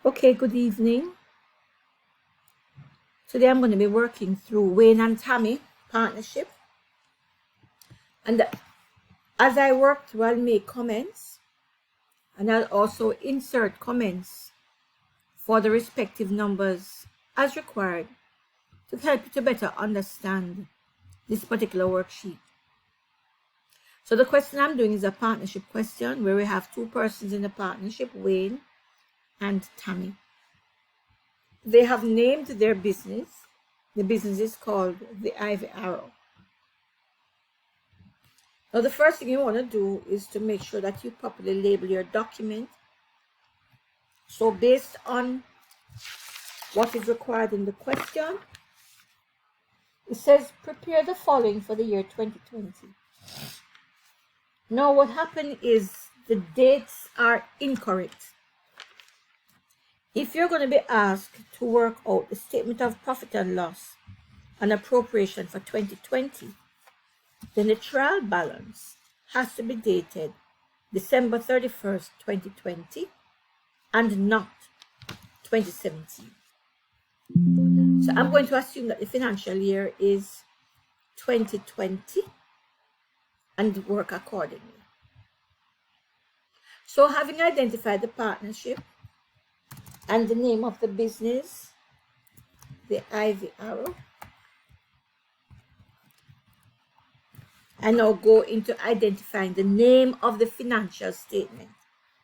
Okay, good evening. Today I'm going to be working through Wayne and Tammi partnership. And as I work through, I'll make comments and I'll also insert comments for the respective numbers as required to help you to better understand this particular worksheet. So the question I'm doing is a partnership question where we have two persons in the partnership, Wayne and Tammi. They have named their business. The business is called the Ivy Arrow. Now the first thing you want to do is to make sure that you properly label your document. So based on what is required in the question, it says prepare the following for the year 2020. Now what happened is the dates are incorrect. If you're going to be asked to work out the statement of profit and loss and appropriation for 2020, then the trial balance has to be dated December 31st, 2020 and not 2017. So I'm going to assume that the financial year is 2020 and work accordingly. So having identified the partnership and the name of the business, the Ivy Arrow, I now go into identifying the name of the financial statement.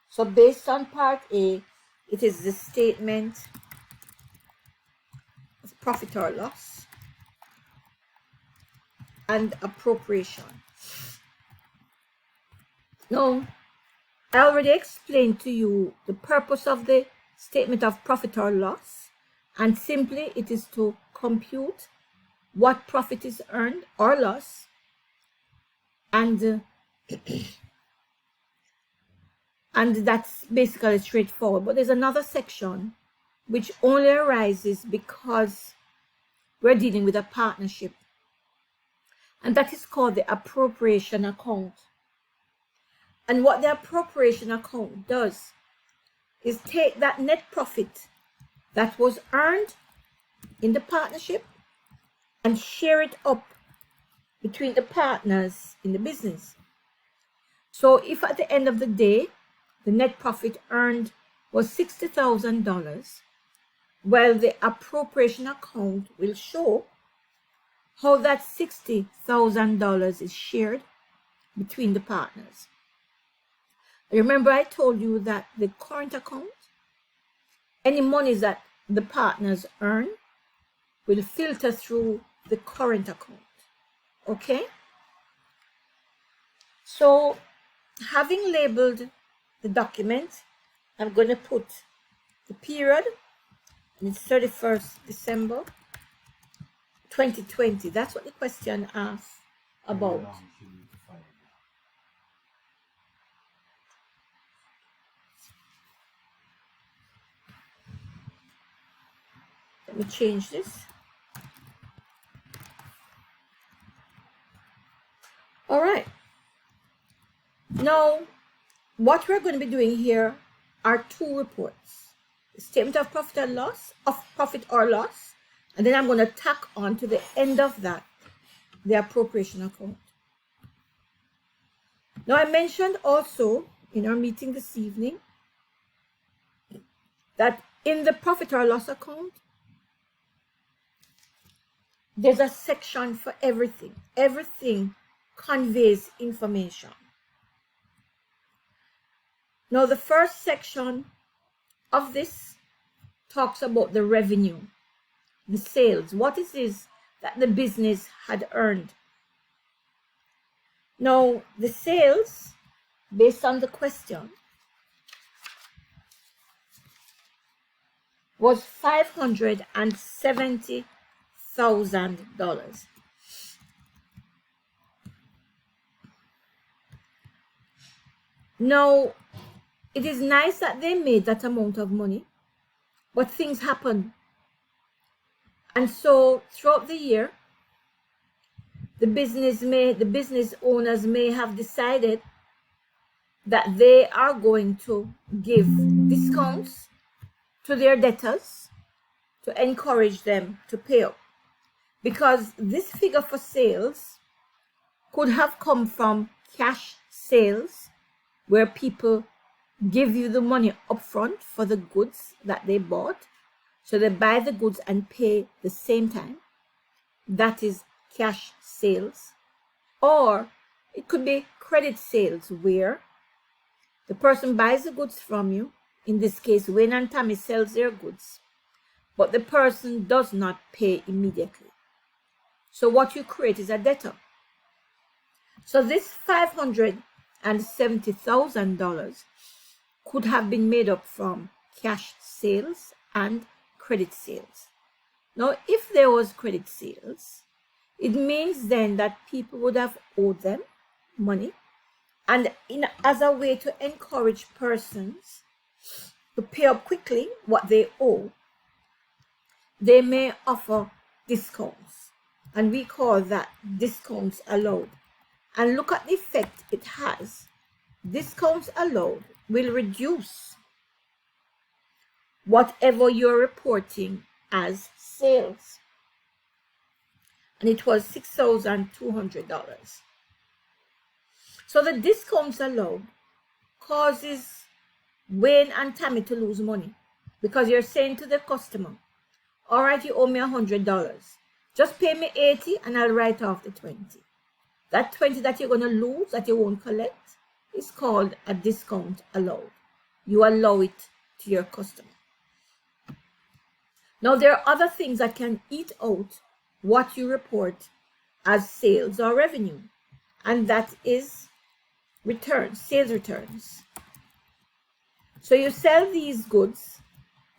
So based on part A, it is the statement of profit or loss and appropriation. Now, I already explained to you the purpose of the statement of profit or loss, and simply it is to compute what profit is earned or loss, and that's basically straightforward. But there's another section which only arises because we're dealing with a partnership, and that is called the appropriation account. And what the appropriation account does is take that net profit that was earned in the partnership and share it up between the partners in the business. So if at the end of the day, the net profit earned was $60,000, well, the appropriation account will show how that $60,000 is shared between the partners. Remember, I told you that the current account, any monies that the partners earn, will filter through the current account. Okay? So, having labeled the document, I'm going to put the period, and it's 31st December 2020. That's what the question asks about. Let me change this. All right. Now, what we're going to be doing here are two reports. The statement of profit and loss, of profit or loss, and then I'm going to tack on to the end of that the appropriation account. Now, I mentioned also in our meeting this evening that in the profit or loss account, there's a section for everything. Everything conveys information. Now, the first section of this talks about the revenue, the sales, what it is that the business had earned. Now, the sales, based on the question, was $570,000. Now, it is nice that they made that amount of money, but things happen. And so throughout the year, the business owners may have decided that they are going to give discounts to their debtors to encourage them to pay up. Because this figure for sales could have come from cash sales, where people give you the money upfront for the goods that they bought. So they buy the goods and pay the same time. That is cash sales. Or it could be credit sales, where the person buys the goods from you. In this case, Wayne and Tammi sells their goods, but the person does not pay immediately. So what you create is a debtor. So this $570,000 could have been made up from cash sales and credit sales. Now, if there was credit sales, it means then that people would have owed them money. And as a way to encourage persons to pay up quickly what they owe, they may offer discounts. And we call that discounts allowed. And look at the effect it has. Discounts allowed will reduce whatever you're reporting as sales. And it was $6,200. So the discounts allowed causes Wayne and Tammi to lose money, because you're saying to the customer, all right, you owe me $100. Just pay me $80 and I'll write off the $20. That $20 that you're going to lose, that you won't collect, is called a discount allowed. You allow it to your customer. Now, there are other things that can eat out what you report as sales or revenue, and that is returns, sales returns. So you sell these goods,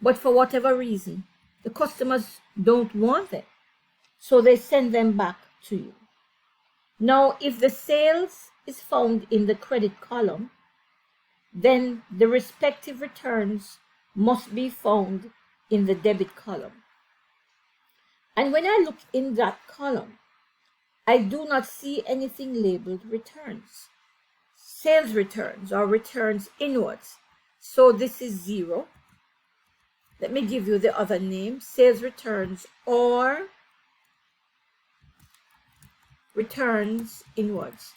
but for whatever reason, the customers don't want them, so they send them back to you. Now, if the sales is found in the credit column, then the respective returns must be found in the debit column. And when I look in that column, I do not see anything labeled returns, sales returns or returns inwards. So this is 0. Let me give you the other name, sales returns or returns inwards.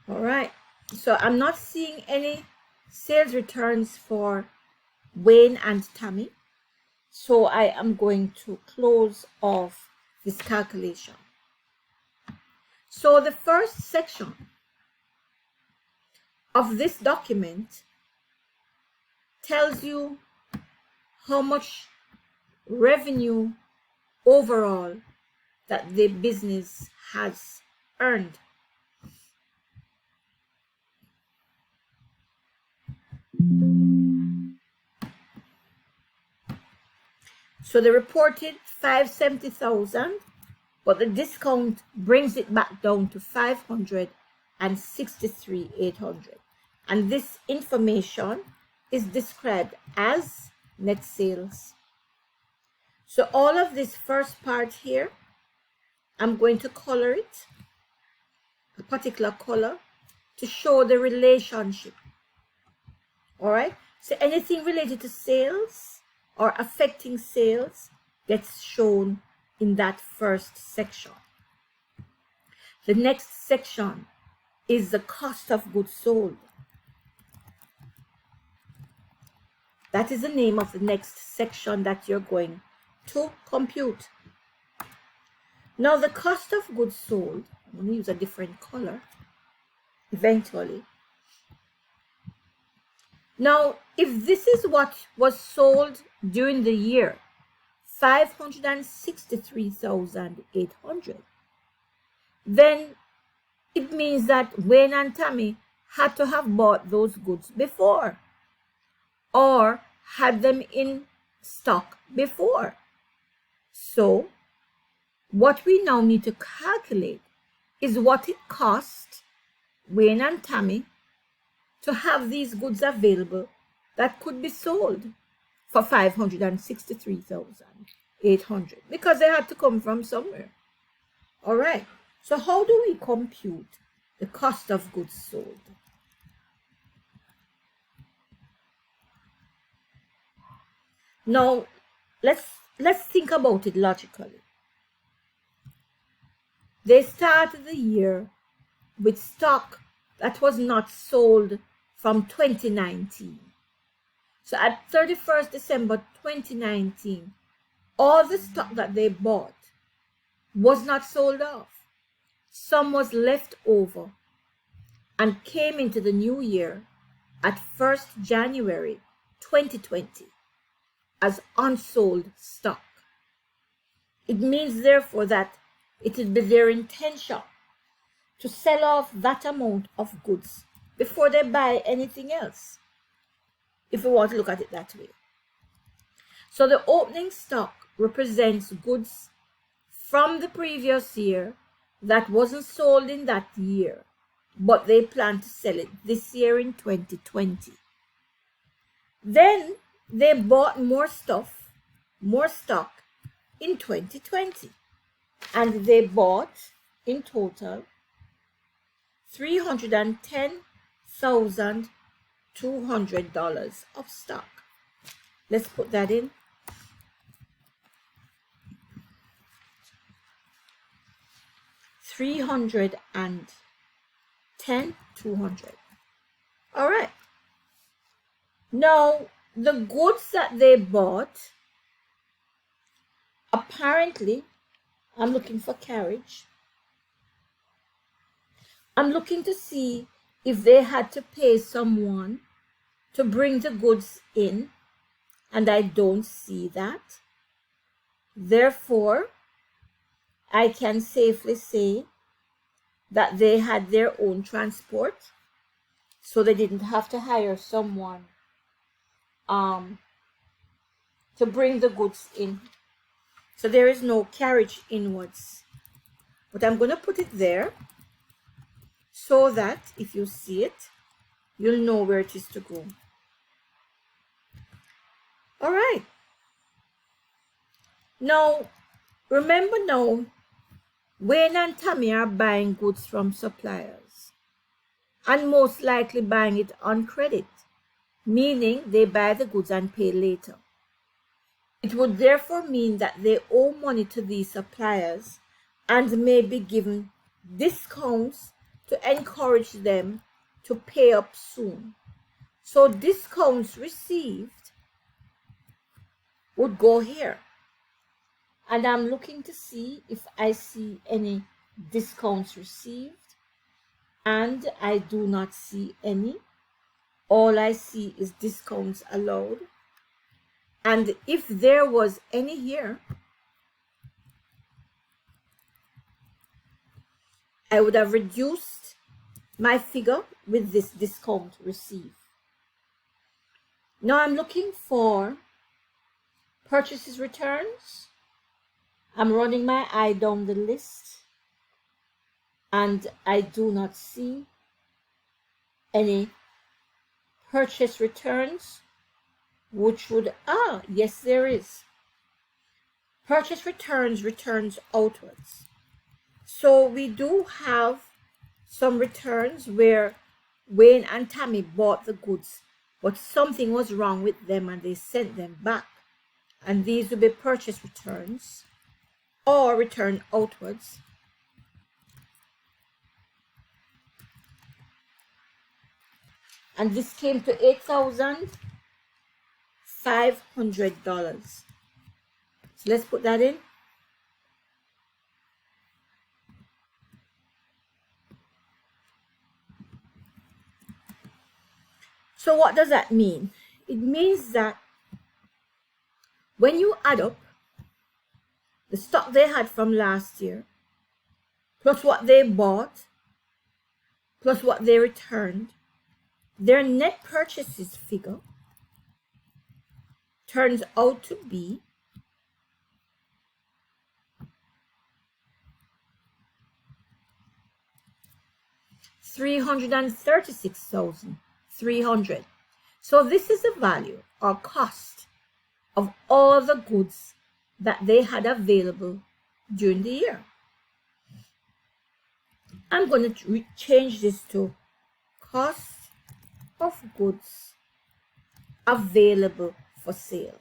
All right, so I'm not seeing any sales returns for Wayne and Tammi. So I am going to close off this calculation. So the first section of this document tells you how much revenue overall that the business has earned. So they reported $570,000, but the discount brings it back down to $563,800. And this information is described as net sales. So all of this first part here, I'm going to color it a particular color to show the relationship. All right, so anything related to sales or affecting sales gets shown in that first section. The next section is the cost of goods sold. That is the name of the next section that you're going to compute. Now the cost of goods sold, I'm going to use a different color eventually. Now, if this is what was sold during the year, $563,800, then it means that Wayne and Tammi had to have bought those goods before or had them in stock before. So what we now need to calculate is what it cost Wayne and Tammi to have these goods available that could be sold for $563,800, because they had to come from somewhere. All right, so how do we compute the cost of goods sold? Now, let's think about it logically. They started the year with stock that was not sold from 2019. So at 31st December 2019, all the stock that they bought was not sold off. Some was left over and came into the new year at 1st January 2020 as unsold stock. It means therefore that it would be their intention to sell off that amount of goods before they buy anything else, if we want to look at it that way. So the opening stock represents goods from the previous year that wasn't sold in that year, but they plan to sell it this year in 2020. Then they bought more stock in 2020, and they bought in total $310,200 of stock. Let's put that in. $310,200. All right. Now, the goods that they bought, apparently, I'm looking for carriage. I'm looking to see if they had to pay someone to bring the goods in, and I don't see that. Therefore, I can safely say that they had their own transport, so they didn't have to hire someone to bring the goods in. So there is no carriage inwards. But I'm going to put it there so that if you see it, you'll know where it is to go. All right. Now, remember now, Wayne and Tammi are buying goods from suppliers and most likely buying it on credit, meaning they buy the goods and pay later. It would therefore mean that they owe money to these suppliers and may be given discounts to encourage them to pay up soon. So discounts received would go here. And I'm looking to see if I see any discounts received. And I do not see any. All I see is discounts allowed. And if there was any here, I would have reduced my figure with this discount received. Now I'm looking for purchases returns. I'm running my eye down the list and I do not see any purchase returns, which would, yes, there is. Purchase returns outwards. So we do have some returns where Wayne and Tammi bought the goods, but something was wrong with them and they sent them back. And these will be purchase returns or return outwards. And this came to $8,500. So let's put that in. So what does that mean? It means that when you add up the stock they had from last year, plus what they bought, plus what they returned, their net purchases figure turns out to be $336,300. So this is the value or cost of all the goods that they had available during the year. I'm going to change this to cost of goods available for sale.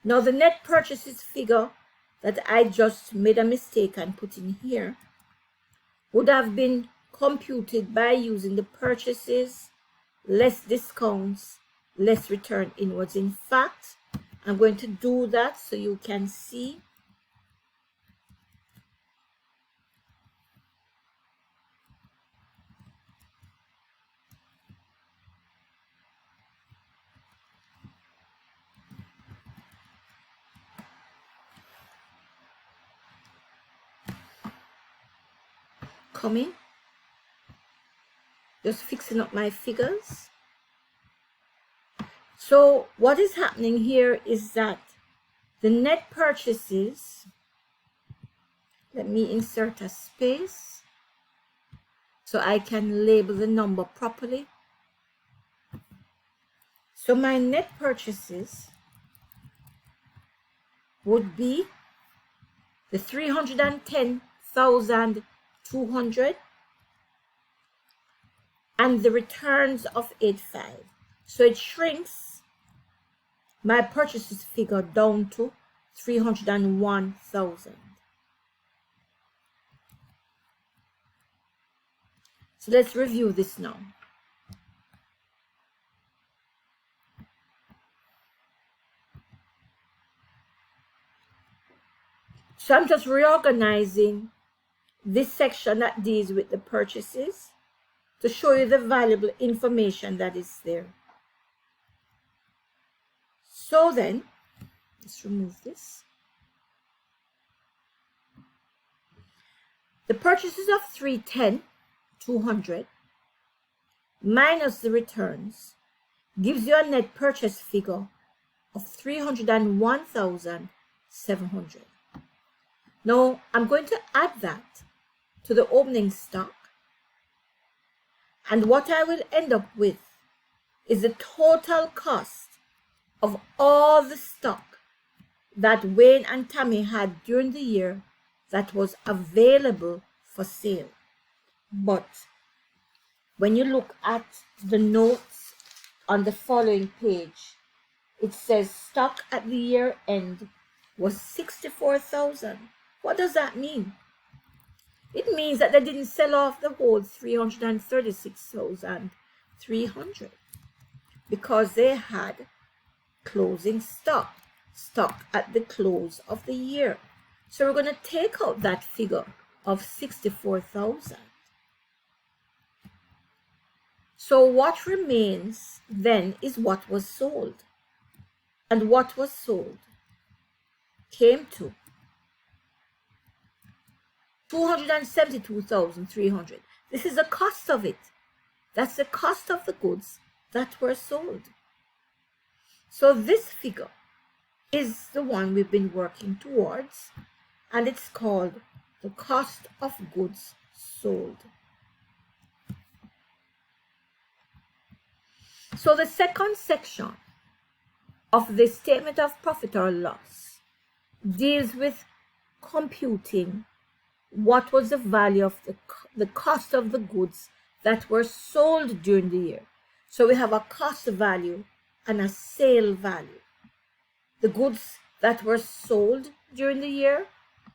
Now the net purchases figure that I just made a mistake and put in here would have been computed by using the purchases less discounts less return inwards. In fact, I'm going to do that so you can see. Coming, just fixing up my figures. So what is happening here is that the net purchases, let me insert a space so I can label the number properly. So my net purchases would be the 310,200 and the returns of 85. So it shrinks my purchases figure down to 301,000. So let's review this now. So I'm just reorganizing this section that deals with the purchases to show you the valuable information that is there. So then, let's remove this. The purchases of 310,200 minus the returns gives you a net purchase figure of 301,700. Now, I'm going to add that to the opening stock. And what I will end up with is the total cost of all the stock that Wayne and Tammi had during the year that was available for sale. But when you look at the notes on the following page, it says stock at the year end was 64,000. What does that mean? It means that they didn't sell off the whole 336,300 because they had closing stock at the close of the year. So we're going to take out that figure of 64,000. So what remains then is what was sold. And what was sold came to 272,300. This is the cost of it. That's the cost of the goods that were sold. So this figure is the one we've been working towards, and it's called the cost of goods sold. So the second section of the statement of profit or loss deals with computing what was the value of the cost of the goods that were sold during the year. So we have a cost value and a sale value. The goods that were sold during the year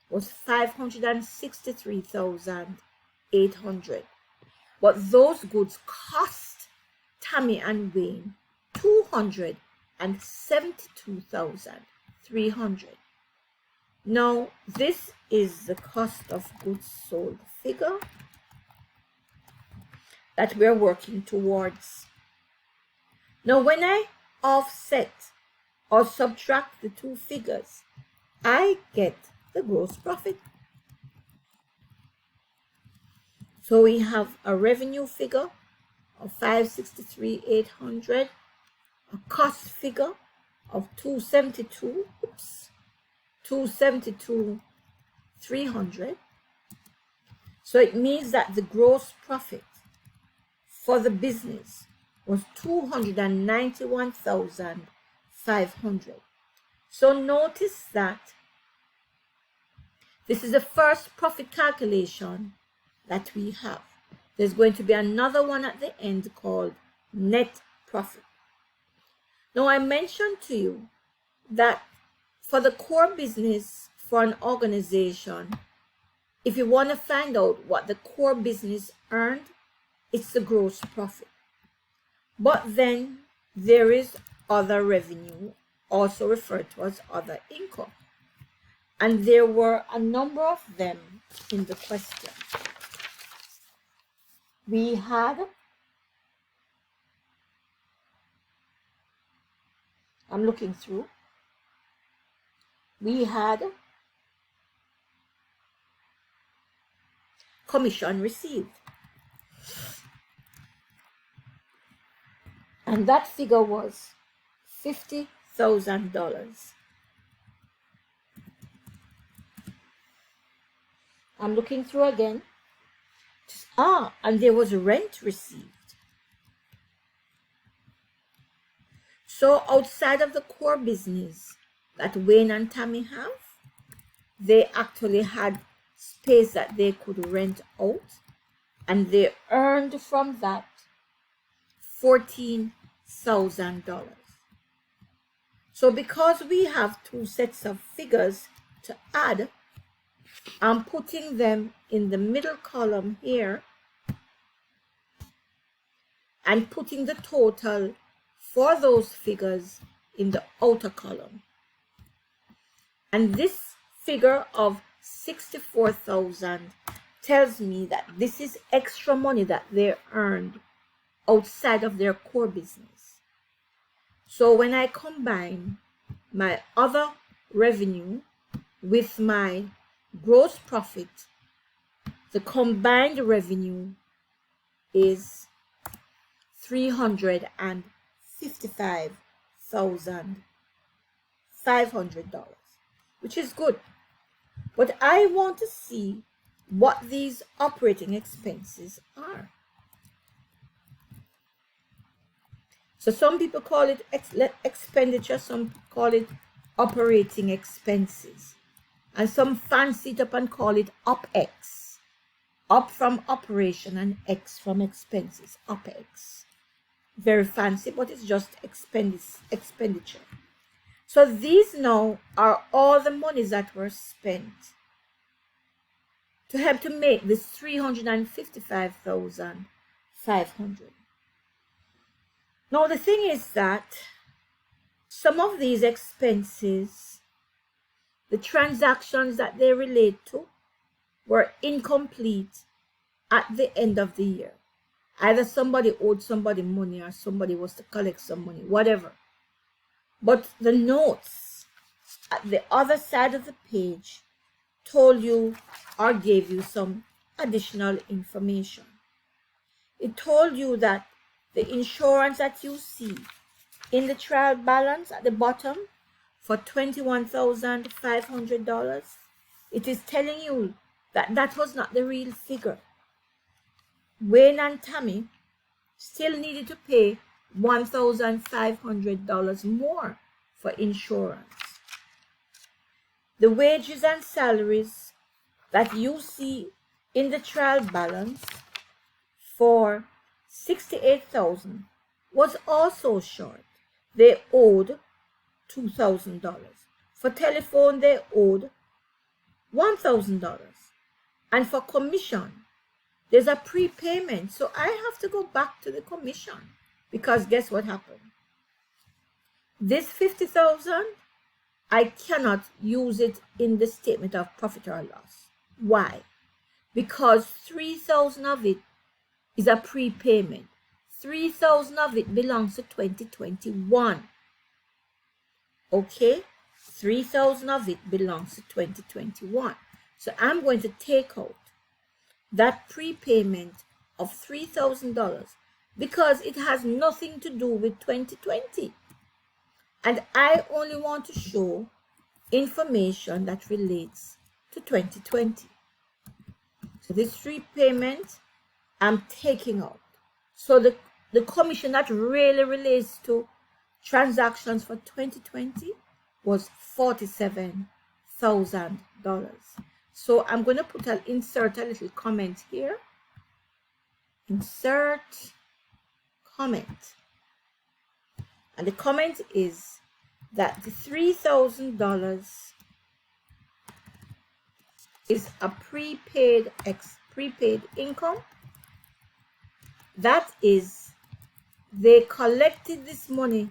was 563,800. But those goods cost Tammi and Wayne 272,300. Now, this is the cost of goods sold figure that we're working towards. Now, when I offset or subtract the two figures, I get the gross profit. So we have a revenue figure of 563,800, a cost figure of 272,300. So it means that the gross profit for the business was 291,500. So notice that this is the first profit calculation that we have. There's going to be another one at the end called net profit. Now I mentioned to you that for the core business for an organization, if you want to find out what the core business earned, it's the gross profit. But then there is other revenue, also referred to as other income. And there were a number of them in the question. We had, I'm looking through, we had commission received. And that figure was $50,000. I'm looking through again. And there was rent received. So outside of the core business that Wayne and Tammi have, they actually had space that they could rent out, and they earned from that $14,000. So because we have two sets of figures to add, I'm putting them in the middle column here and putting the total for those figures in the outer column. And this figure of 64,000 tells me that this is extra money that they earned outside of their core business. So when I combine my other revenue with my gross profit, the combined revenue is $355,500, which is good. But I want to see what these operating expenses are. So some people call it expenditure, some call it operating expenses. And some fancy it up and call it OpEx. Up from operation and X from expenses, OpEx. Very fancy, but it's just expenditure. So these now are all the monies that were spent to help to make this $355,500. Now the thing is that some of these expenses, the transactions that they relate to, were incomplete at the end of the year. Either somebody owed somebody money or somebody was to collect some money, whatever. But the notes at the other side of the page told you or gave you some additional information. It told you that the insurance that you see in the trial balance at the bottom for $21,500, it is telling you that that was not the real figure. Wayne and Tammi still needed to pay $1,500 more for insurance. The wages and salaries that you see in the trial balance for $68,000 was also short. They owed $2,000. For telephone, they owed $1,000. And for commission, there's a prepayment. So I have to go back to the commission, because guess what happened? This $50,000, I cannot use it in the statement of profit or loss. Why? Because $3,000 of it is a prepayment. $3,000 of it belongs to 2021. Okay? $3,000 of it belongs to 2021. So I'm going to take out that prepayment of $3,000 because it has nothing to do with 2020. And I only want to show information that relates to 2020. So this prepayment I'm taking out. So the commission that really relates to transactions for 2020 was $47,000. So I'm going to insert a little comment here. Insert comment. And the comment is, that the $3,000 is a prepaid income. That is, they collected this money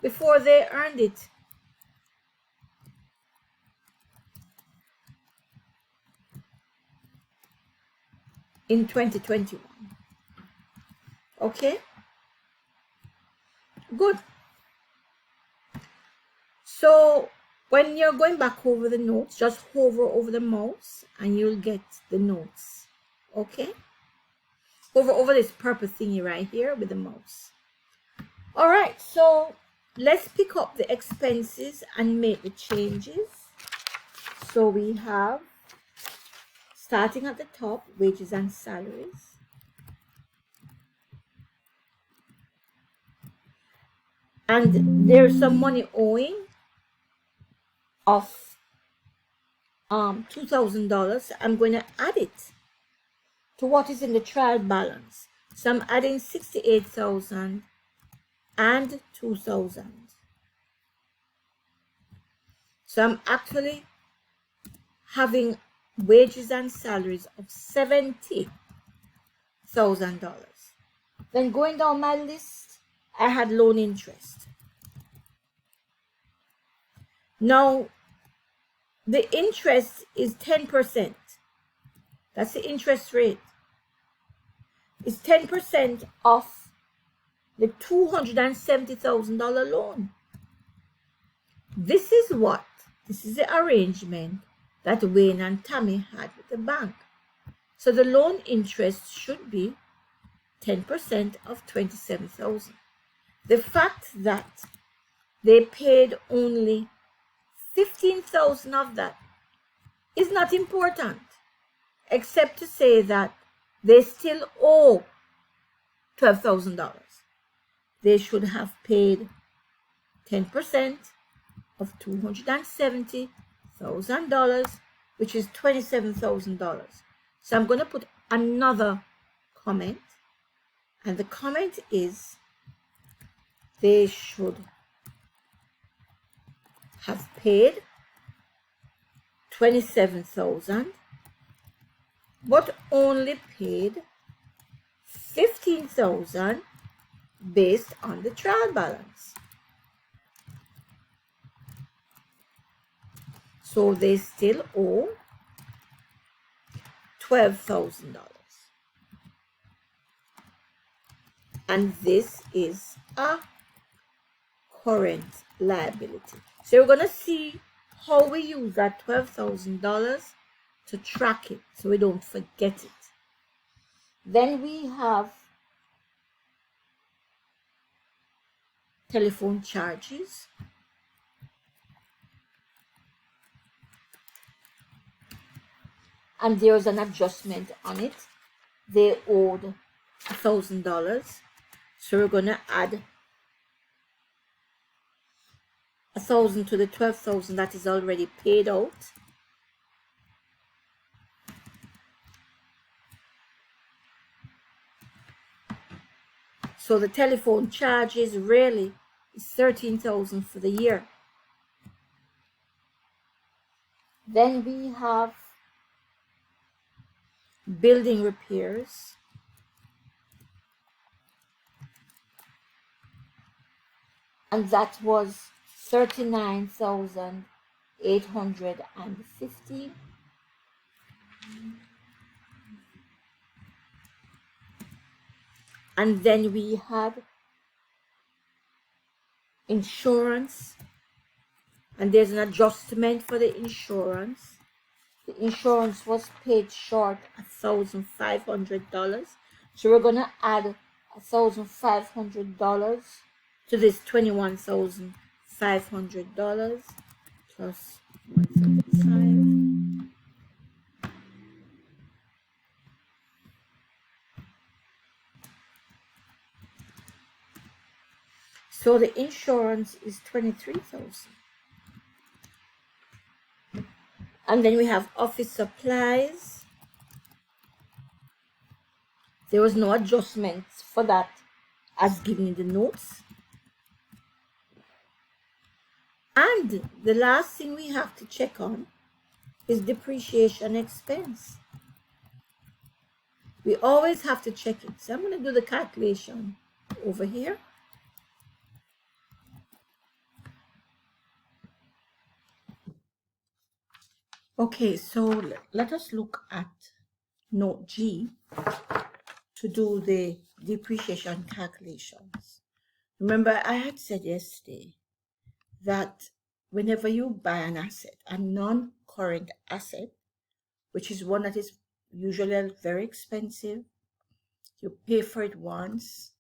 before they earned it. In 2021. Okay, good. So when you're going back over the notes, just hover over the mouse and you'll get the notes. Okay, hover over this purple thingy right here with the mouse. All right, so let's pick up the expenses and make the changes. So we have, starting at the top, wages and salaries. And there's some money owing of $2,000. I'm going to add it to what is in the trial balance. So I'm adding $68,000 and $2,000. So I'm actually having wages and salaries of $70,000. Then going down my list, I had loan interest. Now, the interest is 10%. That's the interest rate. It's 10% off the $270,000 loan. This is the arrangement that Wayne and Tammi had with the bank. So the loan interest should be 10% of $27,000. The fact that they paid only $15,000 of that is not important, except to say that they still owe $12,000. They should have paid 10% of $270,000, which is $27,000. So I'm going to put another comment, and the comment is they should have paid $27,000 but only paid $15,000 based on the trial balance. So they still owe $12,000. And this is a current liability. So we're going to see how we use that $12,000 to track it so we don't forget it. Then we have telephone charges. And there's an adjustment on it. They owed $1,000. So we're going to add $1,000 to the $12,000 that is already paid out. So the telephone charges really is $13,000 for the year. Then we have building repairs. And that was $39,850. And then we had insurance, and there's an adjustment for the insurance. The insurance was paid short $1,500. So we're going to add $1,500 to this $21,500 plus 175. So the insurance is $23,000. And then we have office supplies. There was no adjustments for that as given in the notes. And the last thing we have to check on is depreciation expense. We always have to check it. So I'm going to do the calculation over here. Okay, so let us look at note G to do the depreciation calculations. Remember, I had said yesterday that whenever you buy an asset, a non-current asset, which is one that is usually very expensive, you pay for it once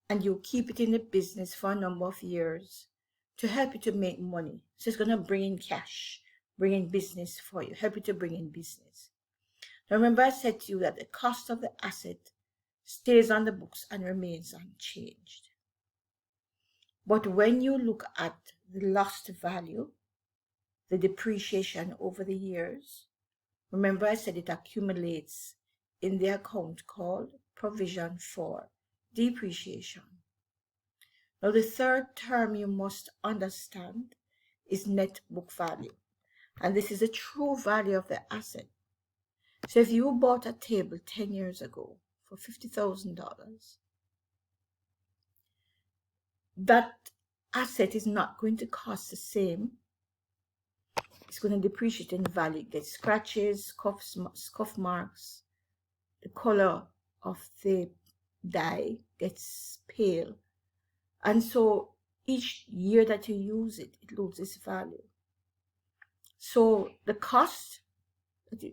and you keep it in the business for a number of years to help you to make money. So it's going to bring in cash, bring in business for you, help you to bring in business. Now remember, I said to you that the cost of the asset stays on the books and remains unchanged. But when you look at the lost value, the depreciation over the years, remember I said it accumulates in the account called provision for depreciation. Now the third term you must understand is net book value. And this is the true value of the asset. So if you bought a table 10 years ago for $50,000, that asset is not going to cost the same. It's going to depreciate in value, get scratches, scuff marks, the color of the die gets pale. And so each year that you use it, it loses value. So the cost,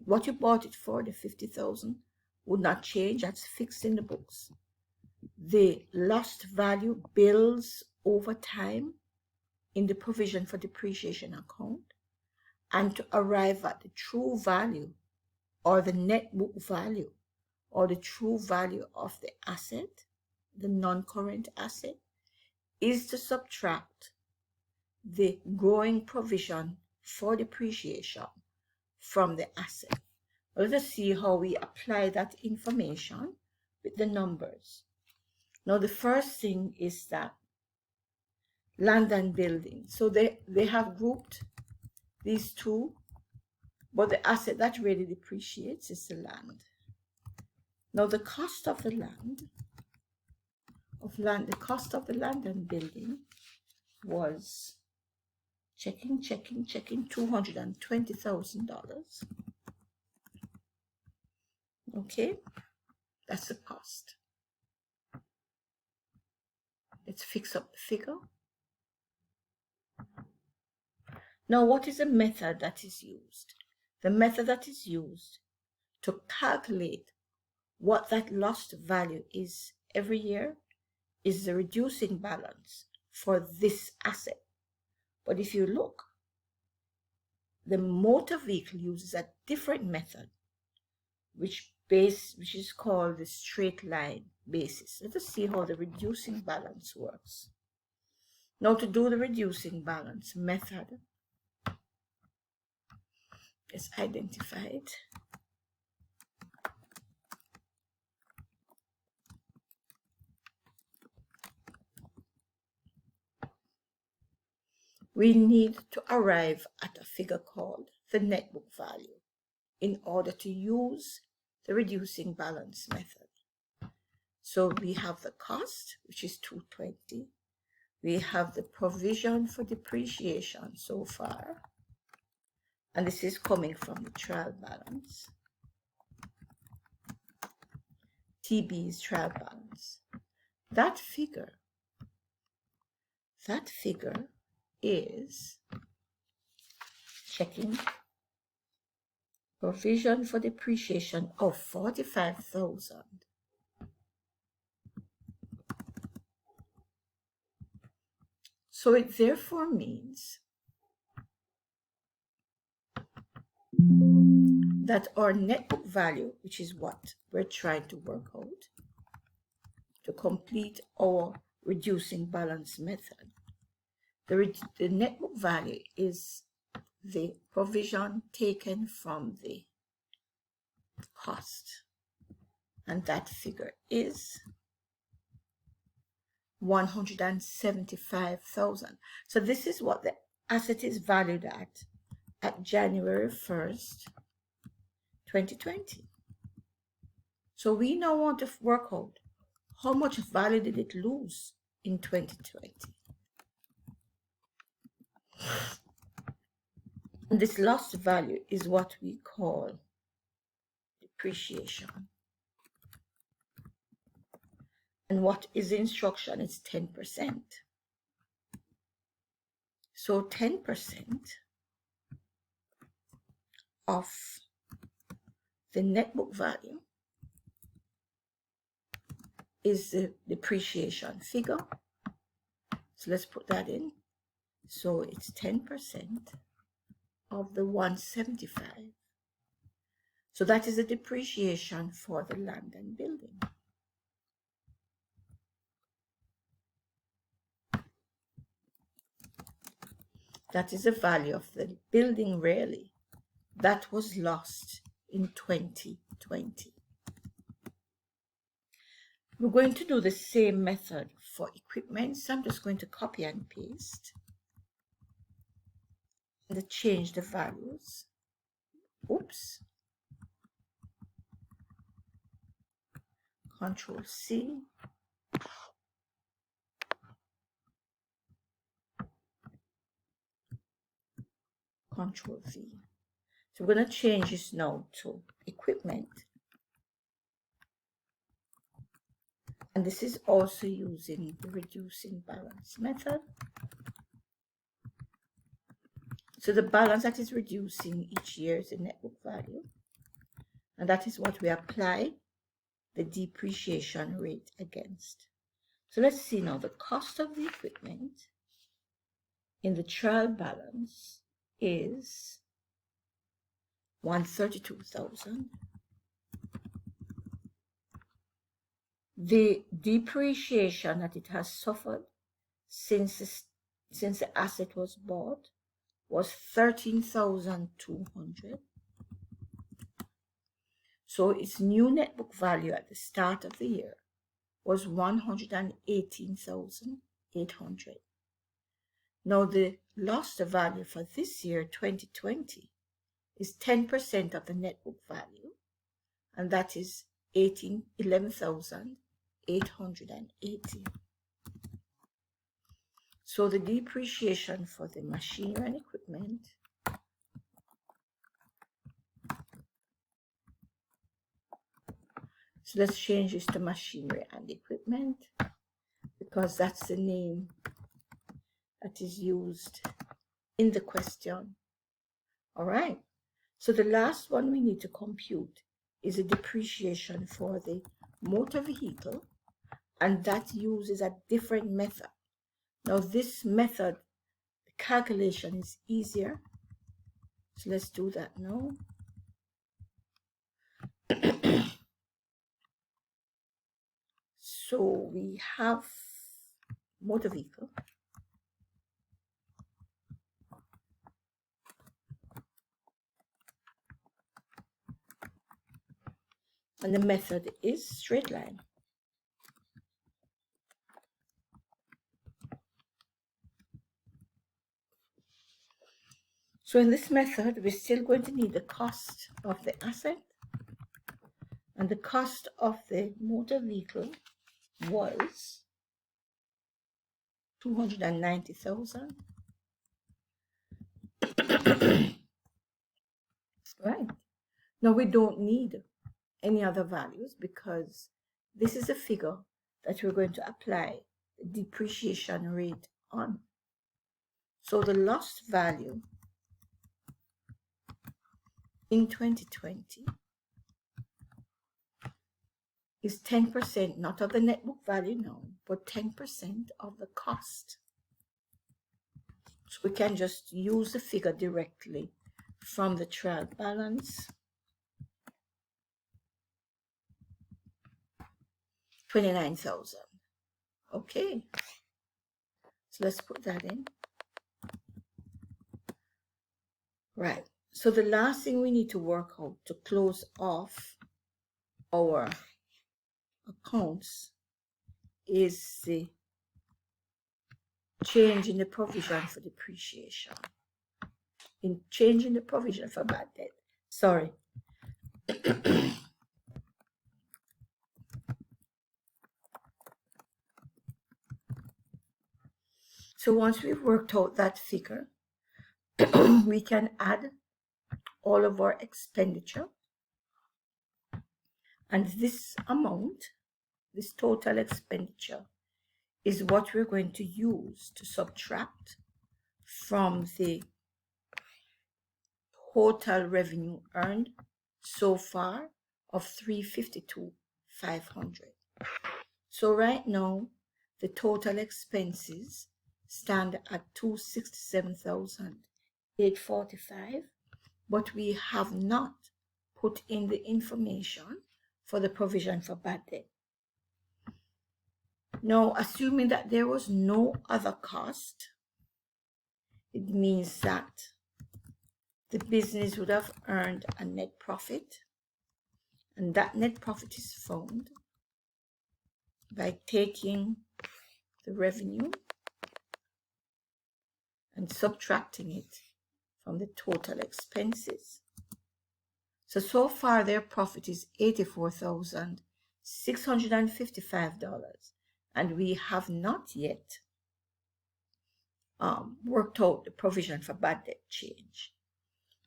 what you bought it for, the $50,000, would not change. That's fixed in the books. The lost value builds over time in the provision for depreciation account, and to arrive at the true value or the net book value or the true value of the asset, the non-current asset, is to subtract the growing provision for depreciation from the asset. Let us see how we apply that information with the numbers. Now the first thing is that land and building. So they have grouped these two, but the asset that really depreciates is the land. Now the cost of the land, the cost of the land and building was checking $220,000. Okay, that's the cost. Let's fix up the figure. Now, what is the method that is used? The method that is used to calculate what that lost value is every year is the reducing balance for this asset. But if you look, the motor vehicle uses a different method, which is called the straight line basis. Let us see how the reducing balance works. Now, to do the reducing balance method, let's identify it. We need to arrive at a figure called the net book value in order to use the reducing balance method. So we have the cost, which is $220. We have the provision for depreciation so far, and this is coming from the trial balance. TB's trial balance. That figure is checking provision for depreciation of $45,000. So it therefore means that our net book value, which is what we're trying to work out to complete our reducing balance method, the net book value is the provision taken from the cost, and that figure is $175,000. So this is what the asset is valued at January 1st, 2020. So we now want to work out how much value did it lose in 2020. And this lost value is what we call depreciation. And what is the instruction? It's 10%. So 10% of the net book value is the depreciation figure. So let's put that in. So it's 10% of the 175. So that is the depreciation for the land and building. That is the value of the building really that was lost in 2020. We're going to do the same method for equipment. So I'm just going to copy and paste and change the values. Oops. Control C. Control V. So we're going to change this now to equipment. And this is also using the reducing balance method. So the balance that is reducing each year is the net book value. And that is what we apply the depreciation rate against. So let's see now the cost of the equipment in the trial balance is 132,000. The depreciation that it has suffered since the asset was bought was 13,200. So its new net book value at the start of the year was 118,800. Now the lost value for this year, 2020, is 10% of the net book value, and that is 11,880. So the depreciation for the machinery and equipment so let's change this to machinery and equipment because that's the name that is used in the question. All right. So the last one we need to compute is a depreciation for the motor vehicle, and that uses a different method. Now this method, the calculation is easier. So let's do that now. So we have motor vehicle. And the method is straight line. So in this method, we're still going to need the cost of the asset. And the cost of the motor vehicle was 290,000. Right. Now we don't need any other values because this is a figure that we're going to apply the depreciation rate on. So the lost value in 2020 is 10%, not of the net book value now, but 10% of the cost. So we can just use the figure directly from the trial balance. 29,000. Okay. So let's put that in. Right. So the last thing we need to work out to close off our accounts is the change in the provision for depreciation. In changing the provision for bad debt. Sorry. So once we've worked out that figure, we can add all of our expenditure. And this amount, this total expenditure, is what we're going to use to subtract from the total revenue earned so far of $352,500. So right now, the total expenses stand at $267,845, but we have not put in the information for the provision for bad debt. Now, assuming that there was no other cost, it means that the business would have earned a net profit, and that net profit is found by taking the revenue and subtracting it from the total expenses. So far their profit is $84,655, and we have not yet worked out the provision for bad debt change.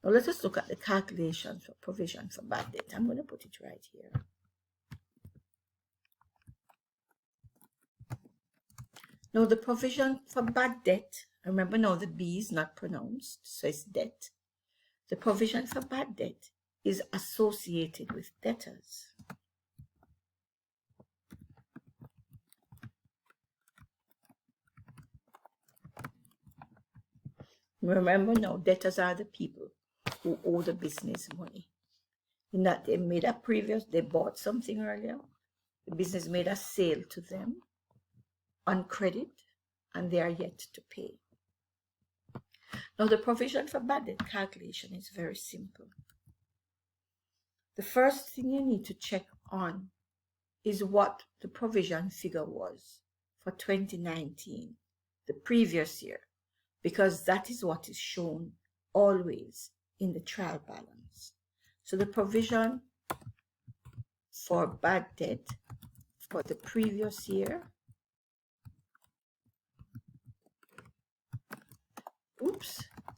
Now let us look at the calculations for provision for bad debt. I'm going to put it right here. Now the provision for bad debt, remember now the B is not pronounced, so it's debt. The provision for bad debt is associated with debtors. Remember now, debtors are the people who owe the business money. In that they bought something earlier, the business made a sale to them on credit, and they are yet to pay. Now the provision for bad debt calculation is very simple. The first thing you need to check on is what the provision figure was for 2019, the previous year, because that is what is shown always in the trial balance. So the provision for bad debt for the previous year,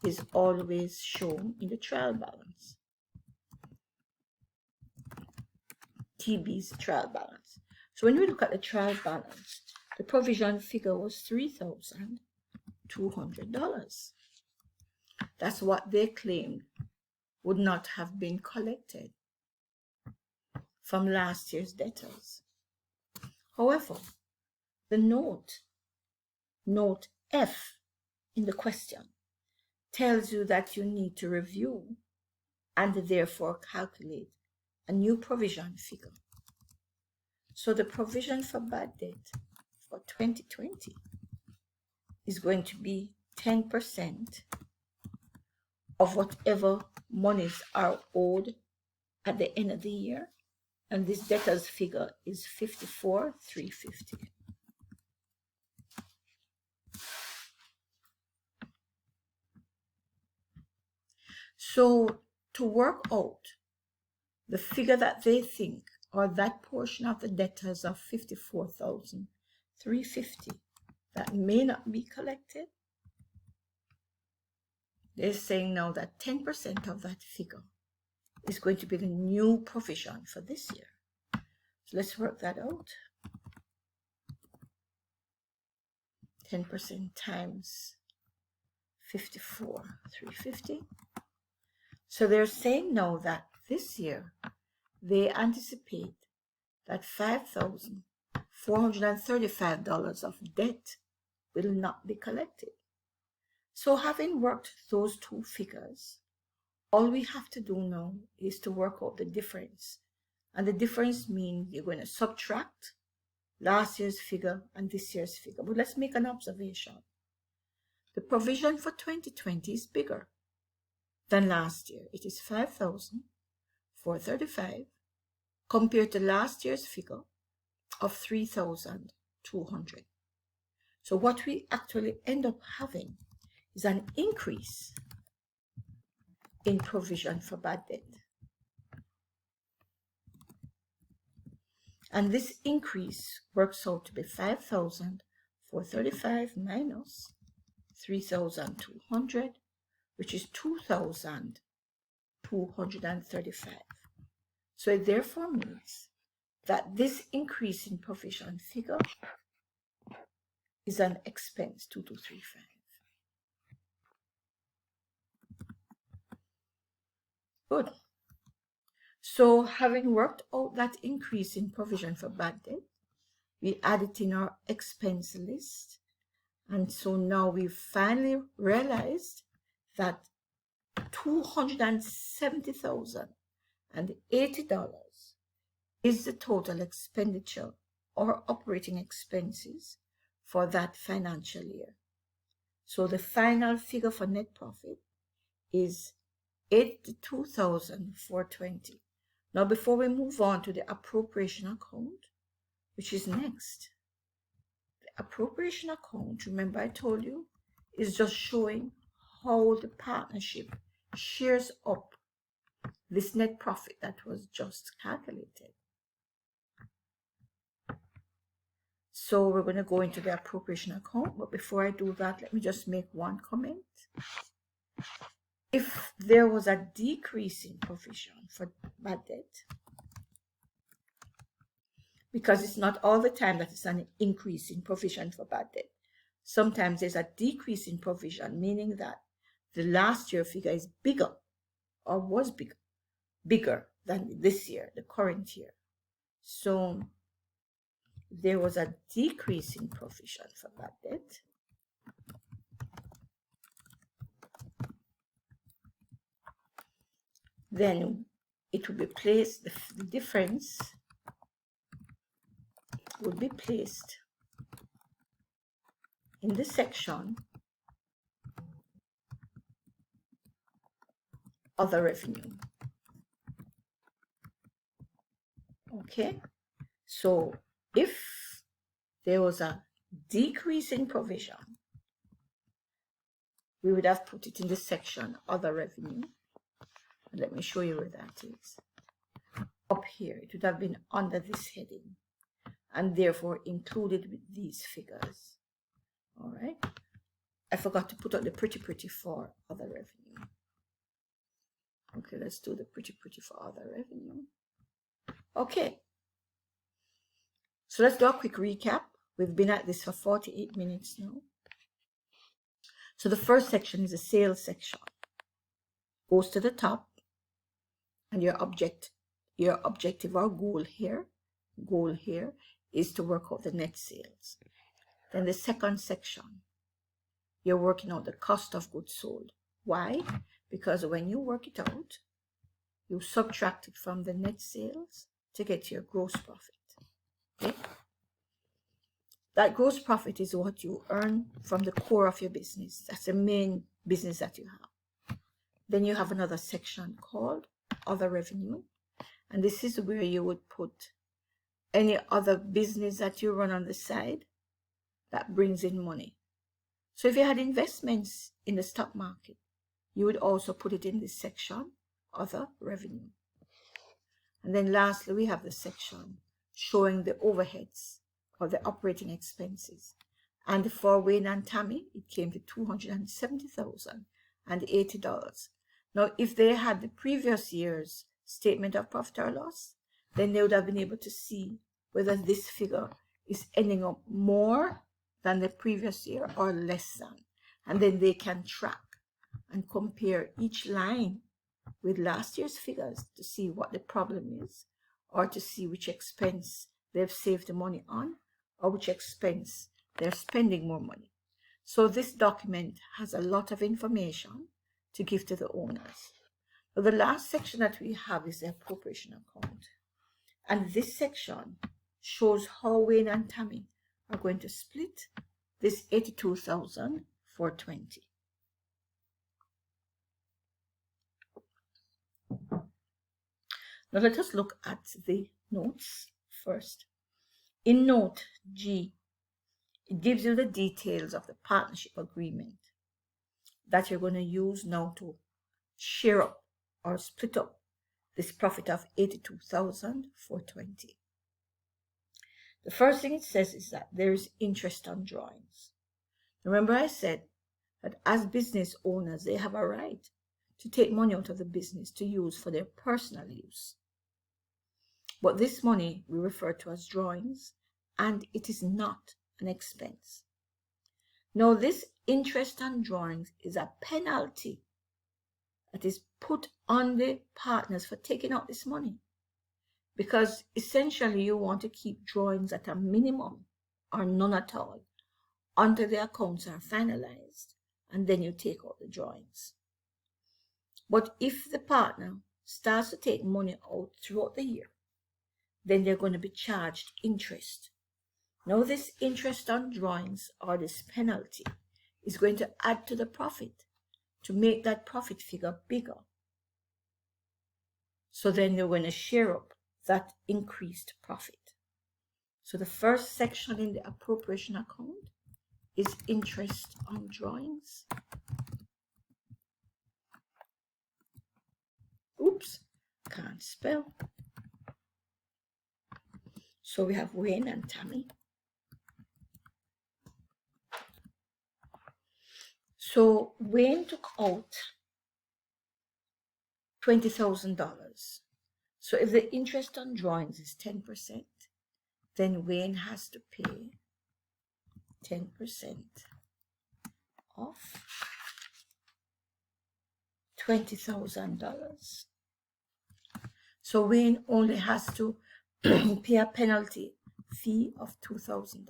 is always shown in the trial balance. TB's trial balance. So when we look at the trial balance, the provision figure was $3,200. That's what they claimed would not have been collected from last year's debtors. However, the note F in the question tells you that you need to review and therefore calculate a new provision figure. So the provision for bad debt for 2020 is going to be 10% of whatever monies are owed at the end of the year, and this debtor's figure is $54,350. So to work out the figure that they think, or that portion of the debtors of $54,350 that may not be collected, they're saying now that 10% of that figure is going to be the new provision for this year. So let's work that out. 10% times 54,350. So they're saying now that this year they anticipate that $5,435 of debt will not be collected. So having worked those two figures, all we have to do now is to work out the difference. And the difference means you're going to subtract last year's figure and this year's figure. But let's make an observation. The provision for 2020 is bigger than last year. It is $5,435 compared to last year's figure of $3,200. So what we actually end up having is an increase in provision for bad debt. And this increase works out to be 5,435 minus 3,200, which is 2,235. So it therefore means that this increase in provision figure is an expense 2235. Good. So having worked out that increase in provision for bad debt, we add it in our expense list. And so now we've finally realized that $270,080 is the total expenditure or operating expenses for that financial year. So the final figure for net profit is $82,420. Now, before we move on to the appropriation account, which is next, the appropriation account, remember I told you, is just showing how the partnership shares up this net profit that was just calculated. So we're going to go into the appropriation account, but before I do that, let me just make one comment. If there was a decrease in provision for bad debt, because it's not all the time that it's an increase in provision for bad debt. Sometimes there's a decrease in provision, meaning that the last year figure is bigger or was bigger than this year, the current year. So there was a decrease in provision for bad debt. Then it would be placed, the difference would be placed in the section other revenue. Okay, so if there was a decrease in provision, we would have put it in the section other revenue. Let me show you where that is. Up here, it would have been under this heading and therefore included with these figures. All right. I forgot to put out the pretty for other revenue. Okay, let's do the pretty for other revenue. Okay. So let's do a quick recap. We've been at this for 48 minutes now. So the first section is the sales section. Goes to the top. And your objective or goal here is to work out the net sales. Then the second section, you're working out the cost of goods sold. Why? Because when you work it out, you subtract it from the net sales to get your gross profit. Okay? That gross profit is what you earn from the core of your business. That's the main business that you have. Then you have another section called other revenue, and this is where you would put any other business that you run on the side that brings in money. So if you had investments in the stock market, you would also put it in this section other revenue. And then lastly, we have the section showing the overheads or the operating expenses, and for Wayne and Tammi it came to $270,080. Now, if they had the previous year's statement of profit or loss, then they would have been able to see whether this figure is ending up more than the previous year or less than. And then they can track and compare each line with last year's figures to see what the problem is, or to see which expense they've saved the money on, or which expense they're spending more money. So this document has a lot of information to give to the owners. Now, the last section that we have is the appropriation account. And this section shows how Wayne and Tammi are going to split this $82,420. Now let us look at the notes first. In note G, It gives you the details of the partnership agreement that you're going to use now to share up or split up this profit of $82,420. The first thing it says is that there is interest on drawings. Remember I said that as business owners, they have a right to take money out of the business to use for their personal use. But this money we refer to as drawings, and it is not an expense. Now, this interest on drawings is a penalty that is put on the partners for taking out this money, because essentially you want to keep drawings at a minimum or none at all until the accounts are finalized, and then you take out the drawings. But if the partner starts to take money out throughout the year, then they're going to be charged interest. Now, this interest on drawings, or this penalty, is going to add to the profit to make that profit figure bigger. So then they're going to share up that increased profit. So the first section in the appropriation account is interest on drawings. Oops, can't spell. So we have Wayne and Tammi. So Wayne took out $20,000. So if the interest on drawings is 10%, then Wayne has to pay 10% of $20,000. So Wayne only has to pay a penalty fee of $2,000.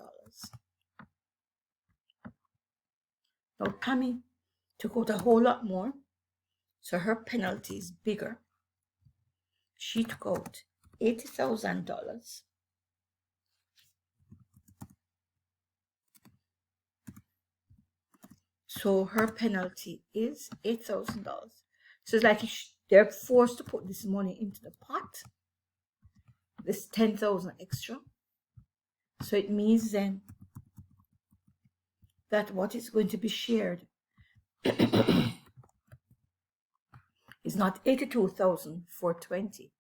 Now Tammi took out a whole lot more, so her penalty is bigger. She took out $80,000. So her penalty is $8,000. So it's like they're forced to put this money into the pot, this $10,000 extra. So it means then that what is going to be shared is not $82,420.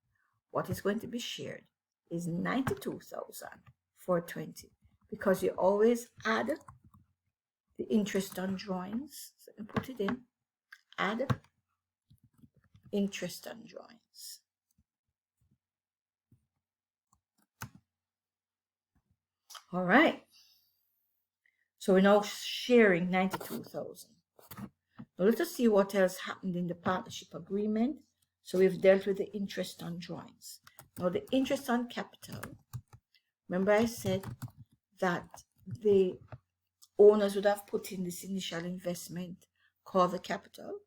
What is going to be shared is $92,420, because you always add the interest on drawings. So I put it in, add interest on drawings. All right. So we're now sharing $92,000. Now let us see what else happened in the partnership agreement. So we've dealt with the interest on drawings. Now the interest on capital. Remember I said that the owners would have put in this initial investment called the capital.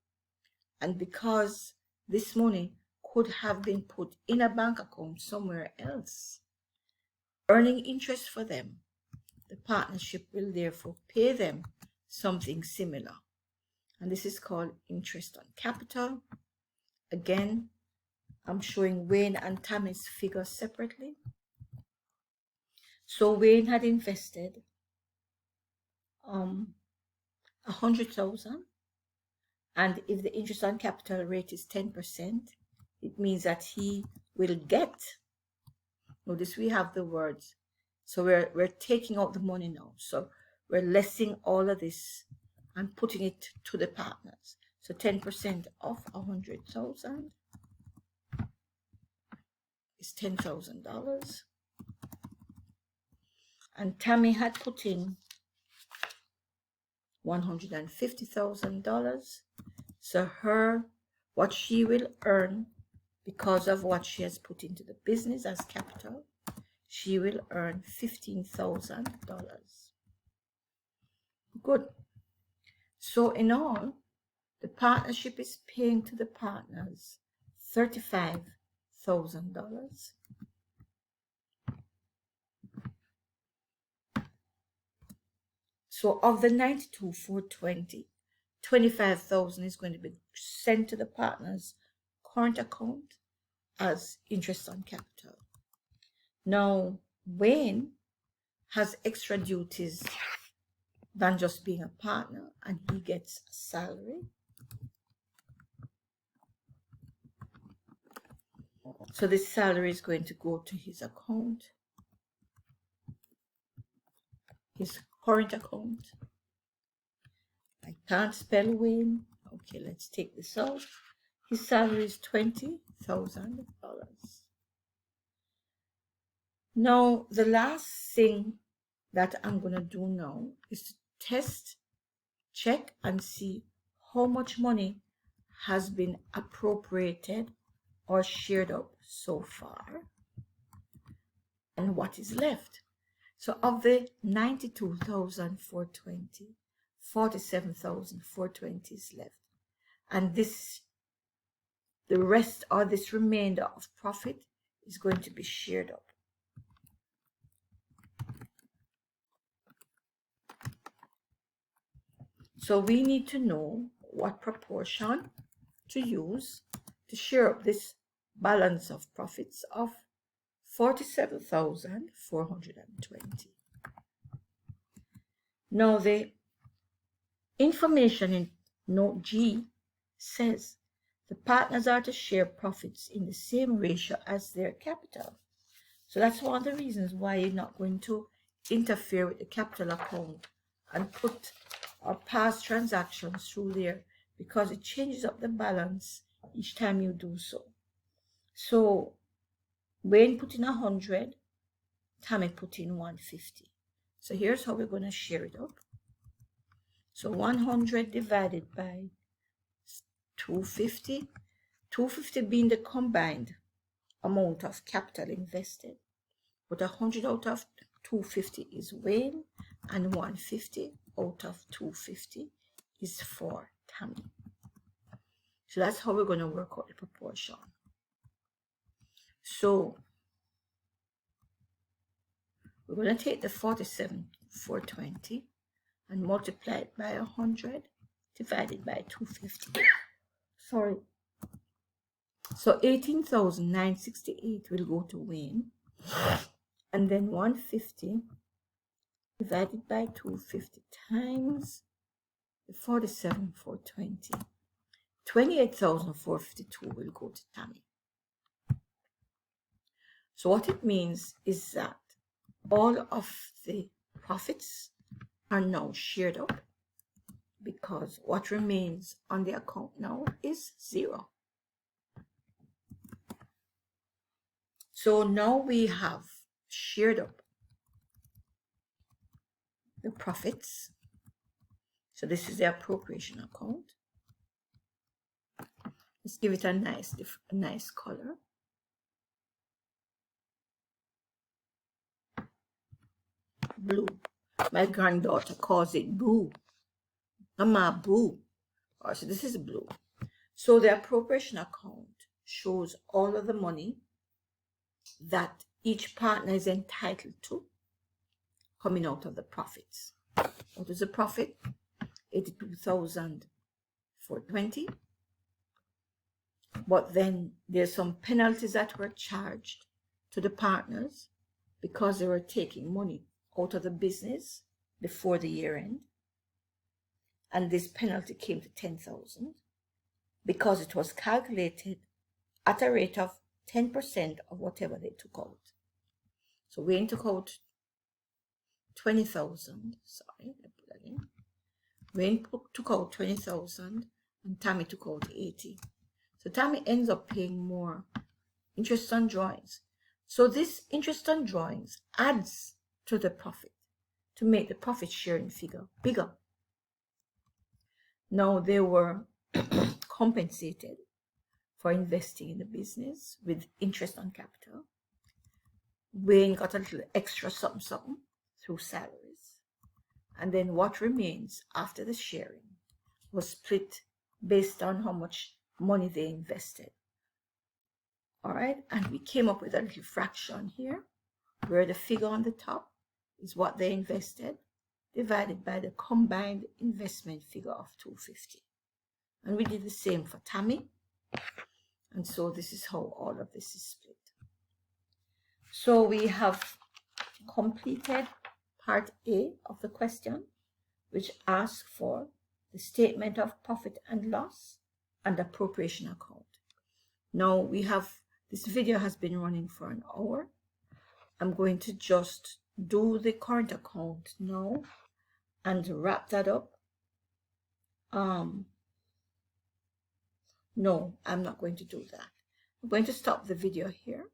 And because this money could have been put in a bank account somewhere else, earning interest for them, the partnership will therefore pay them something similar. And this is called interest on capital. Again, I'm showing Wayne and Tammi's figures separately. So Wayne had invested $100,000, and if the interest on capital rate is 10%, it means that he will get. Notice we have the words. So we're taking out the money now. So we're lessing all of this and putting it to the partners. So 10% of 100,000 is $10,000. And Tammi had put in $150,000. So what she will earn because of what she has put into the business as capital, she will earn $15,000. Good. So in all, the partnership is paying to the partners $35,000. So of the $92,420, $25,000 is going to be sent to the partners' current account as interest on capital. Now, Wayne has extra duties than just being a partner, and he gets a salary. So this salary is going to go to his account, his current account. I can't spell Wayne. Okay, let's take this out. His salary is $20,000. Now, the last thing that I'm going to do now is to test, check, and see how much money has been appropriated or shared up so far and what is left. So of the 92,420, 47,420 is left. And this, the rest or this remainder of profit is going to be shared up. So we need to know what proportion to use to share up this balance of profits of 47,420. Now the information in note G says the partners are to share profits in the same ratio as their capital. So that's one of the reasons why you're not going to interfere with the capital account and put or pass transactions through there, because it changes up the balance each time you do so. So Wayne put in 100, Tammi put in 150. So here's how we're going to share it up. So 100 divided by 250, 250 being the combined amount of capital invested, but 100 out of 250 is Wayne, and 150 out of 250 is for Tammi. So that's how we're going to work out the proportion. So we're going to take the 47,420 and multiply it by 100 divided by 250. Sorry. So 18,968 will go to Wayne, and then 150 divided by 250 times the 47,420. 28,452 will go to Tammi. So what it means is that all of the profits are now shared up, because what remains on the account now is 0. So now we have shared up the profits. So this is the appropriation account. Let's give it a nice color. Blue. My granddaughter calls it blue. Mama, blue. Oh, so this is blue. So the appropriation account shows all of the money that each partner is entitled to coming out of the profits. What is the profit? 82,420. But then there's some penalties that were charged to the partners because they were taking money out of the business before the year end. And this penalty came to 10,000 because it was calculated at a rate of 10% of whatever they took out. So Wayne took out 20,000. Sorry, I put that in. Wayne took out 20,000 and Tammi took out 80. So Tammi ends up paying more interest on drawings. So this interest on drawings adds to the profit to make the profit sharing figure bigger. Now they were compensated for investing in the business with interest on capital. Wayne got a little extra something through salaries. And then what remains after the sharing was split based on how much money they invested. All right, and we came up with a little fraction here where the figure on the top is what they invested divided by the combined investment figure of 250. And we did the same for Tammi. And so this is how all of this is split. So we have completed part A of the question. which asks for the statement of profit and loss and appropriation account. Now we have, this video has been running for an hour. I'm going to just do the current account now and wrap that up. No, I'm not going to do that. I'm going to stop the video here.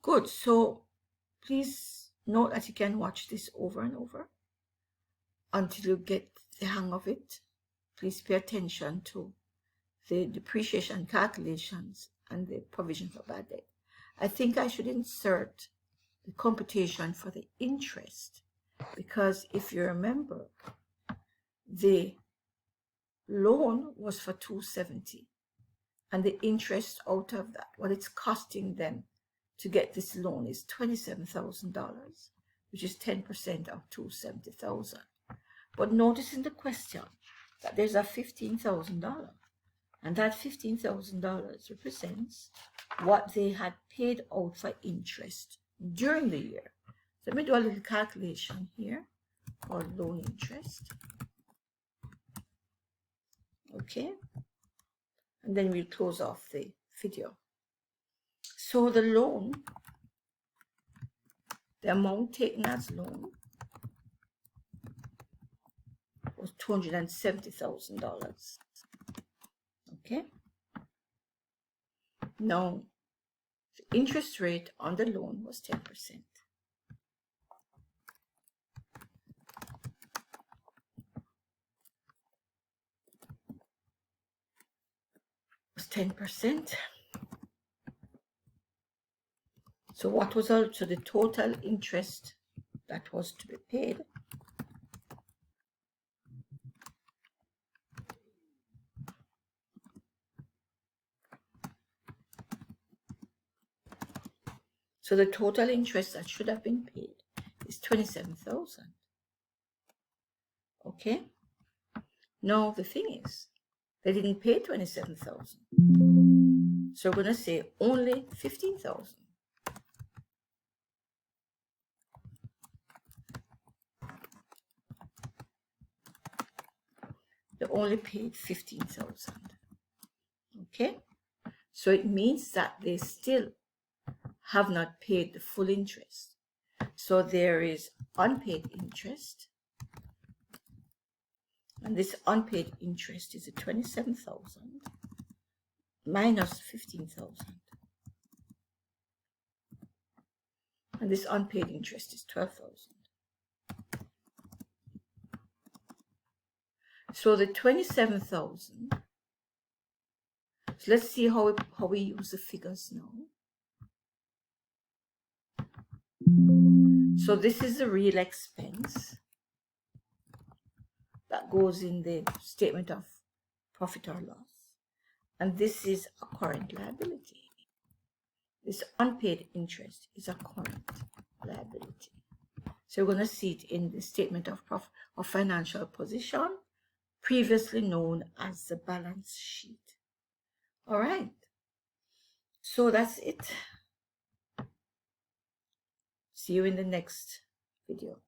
Good, so please note that you can watch this over and over until you get the hang of it. Please pay attention to the depreciation calculations and the provision for bad debt. I think I should insert the computation for the interest, because if you remember, the loan was for $270, and the interest out of that, what it's costing them to get this loan, is $27,000, which is 10% of $270,000. But notice in the question that there's a $15,000, and that $15,000 represents what they had paid out for interest during the year. So let me do a little calculation here for loan interest. Okay, and then we'll close off the video. So the loan, the amount taken as loan was $270,000. Okay, now the interest rate on the loan was 10%. Was 10%. So what was also the total interest that was to be paid? So the total interest that should have been paid is $27,000. Okay. Now the thing is, they didn't pay $27,000. So we're going to say only $15,000. They only paid $15,000. Okay. So it means that they still have not paid the full interest. So there is unpaid interest, and this unpaid interest is at $27,000 minus $15,000, and this unpaid interest is $12,000. So the $27,000. So let's see how we use the figures now. So this is the real expense that goes in the statement of profit or loss, and this is a current liability. This unpaid interest is a current liability. So we're going to see it in the statement of profit or financial position, previously known as the balance sheet. All right, so that's it. See you in the next video.